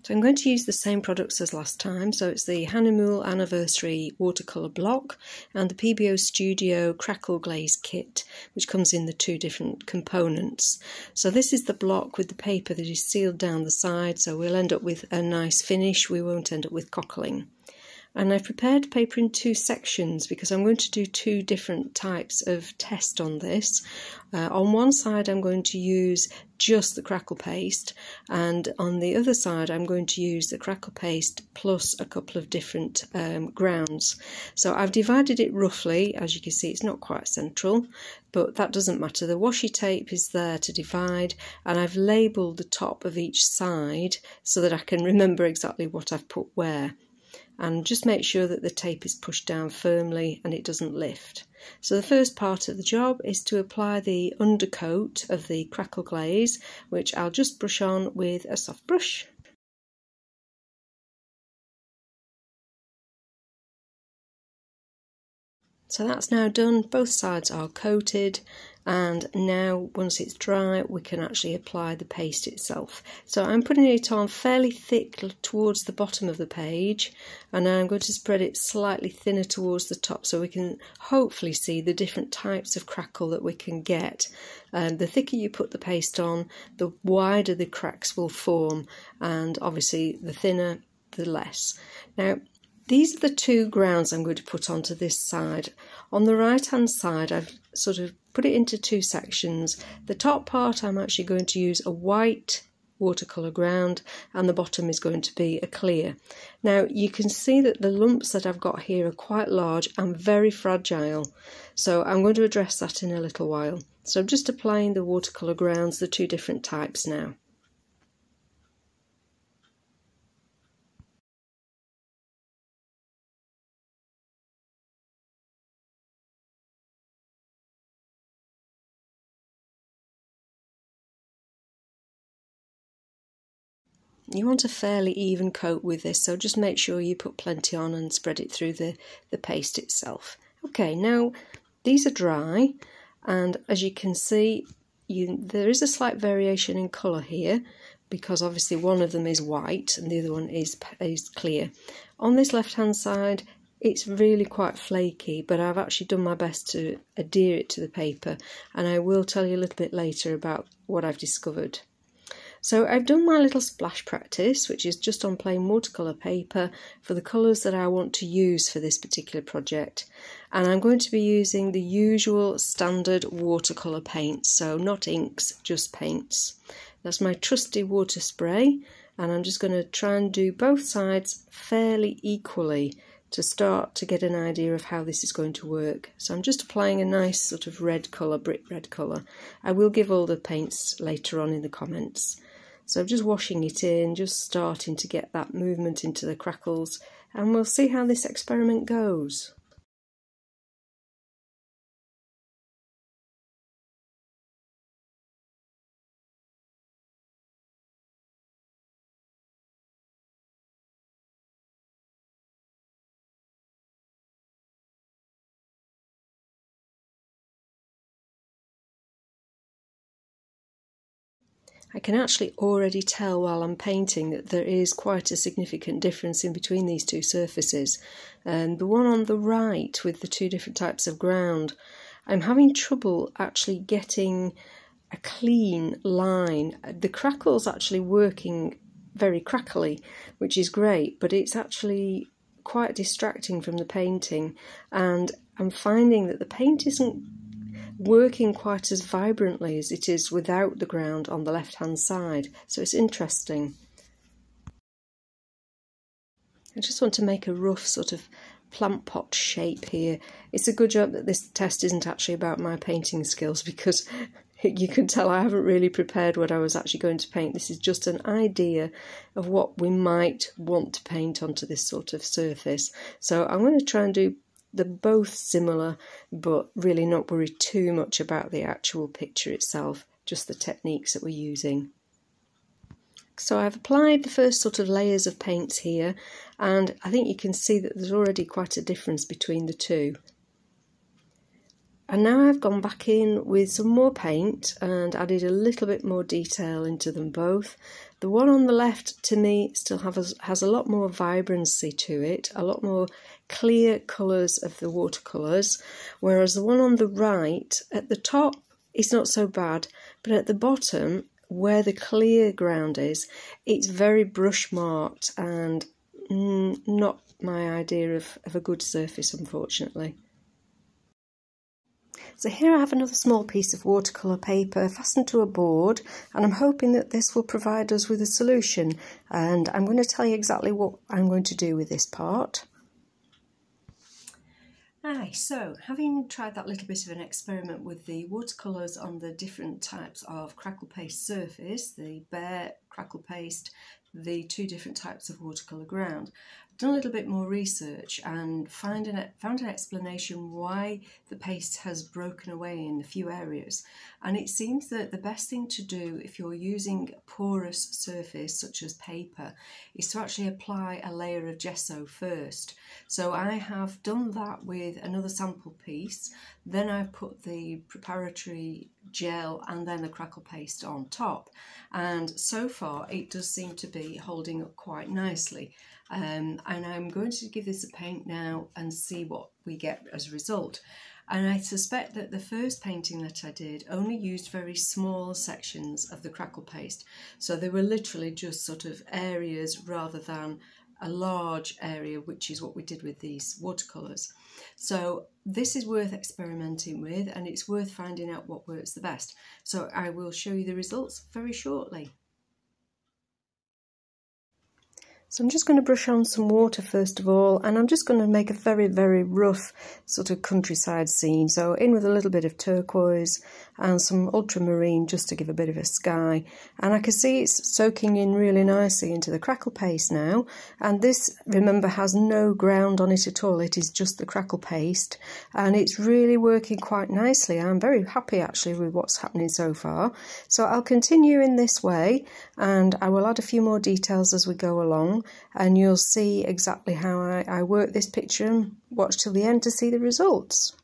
So I'm going to use the same products as last time, so it's the Honeymoon Anniversary Watercolour Block and the PBO Studio Crackle Glaze Kit, which comes in the two different components. So this is the block with the paper that is sealed down the side, so we'll end up with a nice finish, we won't end up with cockling. And I've prepared paper in two sections because I'm going to do two different types of test on this. On one side I'm going to use just the crackle paste, and on the other side I'm going to use the crackle paste plus a couple of different grounds. So I've divided it roughly. As you can see, it's not quite central, but that doesn't matter. The washi tape is there to divide, and I've labelled the top of each side so that I can remember exactly what I've put where. And just make sure that the tape is pushed down firmly and it doesn't lift. So the first part of the job is to apply the undercoat of the crackle glaze, which I'll just brush on with a soft brush. So that's now done, both sides are coated, and now once it's dry we can actually apply the paste itself. So I'm putting it on fairly thick towards the bottom of the page, and now I'm going to spread it slightly thinner towards the top so we can hopefully see the different types of crackle that we can get. The thicker you put the paste on, the wider the cracks will form, and obviously the thinner the less. Now these are the two grounds I'm going to put onto this side. On the right hand side I've sort of put it into two sections. The top part I'm actually going to use a white watercolour ground, and the bottom is going to be a clear. Now you can see that the lumps that I've got here are quite large and very fragile, so I'm going to address that in a little while. So I'm just applying the watercolour grounds, the two different types now. You want a fairly even coat with this, so just make sure you put plenty on and spread it through the paste itself. Okay, now these are dry, and as you can see there is a slight variation in colour here because obviously one of them is white and the other one is clear. On this left hand side it's really quite flaky, but I've actually done my best to adhere it to the paper, and I will tell you a little bit later about what I've discovered. So I've done my little splash practice, which is just on plain watercolour paper for the colours that I want to use for this particular project. And I'm going to be using the usual standard watercolour paints, so not inks, just paints. That's my trusty water spray, and I'm just going to try and do both sides fairly equally to start to get an idea of how this is going to work. So I'm just applying a nice sort of red colour, brick red colour. I will give all the paints later on in the comments. So I'm just washing it in, just starting to get that movement into the crackles, and we'll see how this experiment goes. I can actually already tell while I'm painting that there is quite a significant difference in between these two surfaces. And the one on the right with the two different types of ground, I'm having trouble actually getting a clean line. The crackle's actually working very crackly, which is great, but it's actually quite distracting from the painting, and I'm finding that the paint isn't working quite as vibrantly as it is without the ground on the left hand side, so it's interesting. I just want to make a rough sort of plant pot shape here. It's a good job that this test isn't actually about my painting skills, because you can tell I haven't really prepared what I was actually going to paint. This is just an idea of what we might want to paint onto this sort of surface. So I'm going to try and do they're both similar, but really not worry too much about the actual picture itself, just the techniques that we're using. So I've applied the first sort of layers of paints here, and I think you can see that there's already quite a difference between the two. And now I've gone back in with some more paint and added a little bit more detail into them both. The one on the left to me still has a lot more vibrancy to it, a lot more clear colours of the watercolours, whereas the one on the right at the top is not so bad, but at the bottom where the clear ground is, it's very brush marked and not my idea of a good surface, unfortunately. So here I have another small piece of watercolour paper fastened to a board, and I'm hoping that this will provide us with a solution, and I'm going to tell you exactly what I'm going to do with this part. Aye, so having tried that little bit of an experiment with the watercolours on the different types of crackle paste surface, the bare crackle paste, the two different types of watercolour ground, I've done a little bit more research and found an explanation why the paste has broken away in a few areas. And it seems that the best thing to do if you're using a porous surface such as paper is to actually apply a layer of gesso first. So I have done that with another sample piece, then I've put the preparatory gel and then the crackle paste on top, and so far it does seem to be holding up quite nicely, and I'm going to give this a paint now and see what we get as a result. And I suspect that the first painting that I did only used very small sections of the crackle paste, so they were literally just sort of areas rather than a large area, which is what we did with these watercolours. So this is worth experimenting with, and it's worth finding out what works the best. So I will show you the results very shortly. So I'm just going to brush on some water first of all, and I'm just going to make a very, very rough sort of countryside scene. So in with a little bit of turquoise and some ultramarine just to give a bit of a sky. And I can see it's soaking in really nicely into the crackle paste now. And this, remember, has no ground on it at all. It is just the crackle paste, and it's really working quite nicely. I'm very happy actually with what's happening so far. So I'll continue in this way, and I will add a few more details as we go along, and you'll see exactly how I work this picture, and watch till the end to see the results.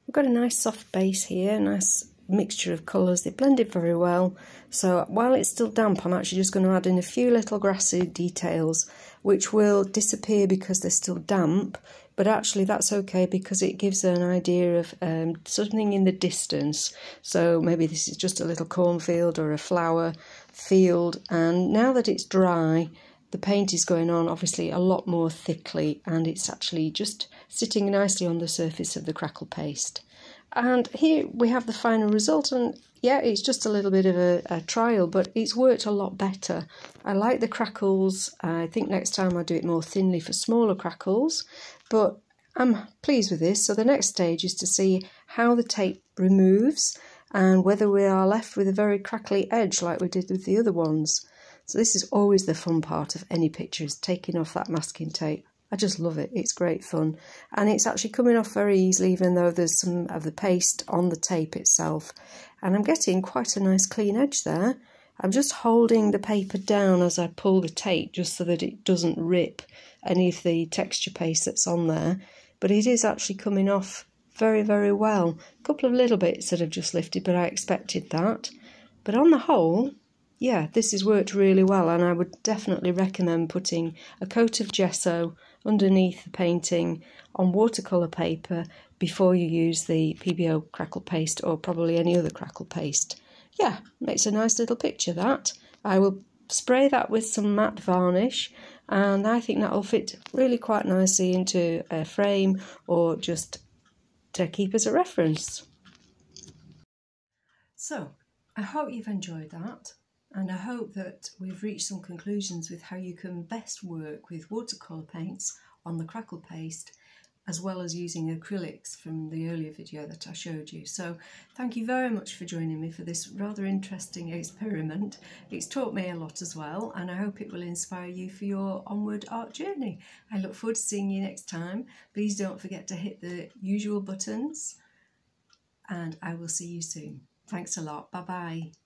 We've got a nice soft base here, nice mixture of colours. They blended very well. So while it's still damp, I'm actually just going to add in a few little grassy details which will disappear because they're still damp, but actually that's okay because it gives an idea of something in the distance. So maybe this is just a little cornfield or a flower field, and now that it's dry, the paint is going on obviously a lot more thickly, and it's actually just sitting nicely on the surface of the crackle paste. And here we have the final result, and yeah, it's just a little bit of a trial, but it's worked a lot better. I like the crackles. I think next time I'll do it more thinly for smaller crackles, but I'm pleased with this. So the next stage is to see how the tape removes and whether we are left with a very crackly edge like we did with the other ones. So this is always the fun part of any picture, is taking off that masking tape. I just love it, it's great fun. And it's actually coming off very easily, even though there's some of the paste on the tape itself. And I'm getting quite a nice clean edge there. I'm just holding the paper down as I pull the tape just so that it doesn't rip any of the texture paste that's on there. But it is actually coming off very, very well. A couple of little bits that have just lifted, but I expected that. But on the whole, yeah, this has worked really well, and I would definitely recommend putting a coat of gesso underneath the painting on watercolour paper before you use the PBO crackle paste, or probably any other crackle paste. Yeah, makes a nice little picture, that. I will spray that with some matte varnish, and I think that will fit really quite nicely into a frame or just to keep as a reference. So, I hope you've enjoyed that. And I hope that we've reached some conclusions with how you can best work with watercolour paints on the crackle paste as well as using acrylics from the earlier video that I showed you. So thank you very much for joining me for this rather interesting experiment. It's taught me a lot as well, and I hope it will inspire you for your onward art journey. I look forward to seeing you next time. Please don't forget to hit the usual buttons, and I will see you soon. Thanks a lot. Bye bye.